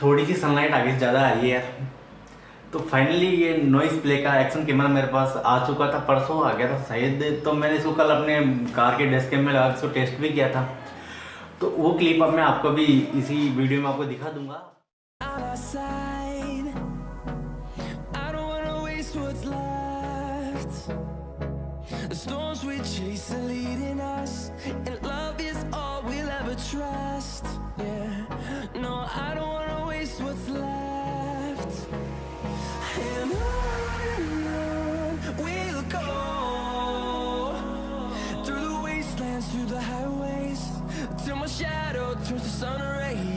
थोड़ी C sunlight आगे से ज़्यादा आई है यार। तो फाइनली ये नॉइस प्ले का एक्शन कैमरा मेरे पास आ चुका था, परसों आ गया था शायद। तो मैंने इसको कल अपने कार के डेस्क में लगा के इसको टेस्ट भी किया था। तो वो क्लिप अब मैं आपको भी इसी वीडियो में आपको दिखा दूंगा। The storms we chase are leading us, and love is all we'll ever trust. Yeah, no, I don't wanna waste what's left. And on we'll go, through the wastelands, through the highways, till my shadow turns to sun rays.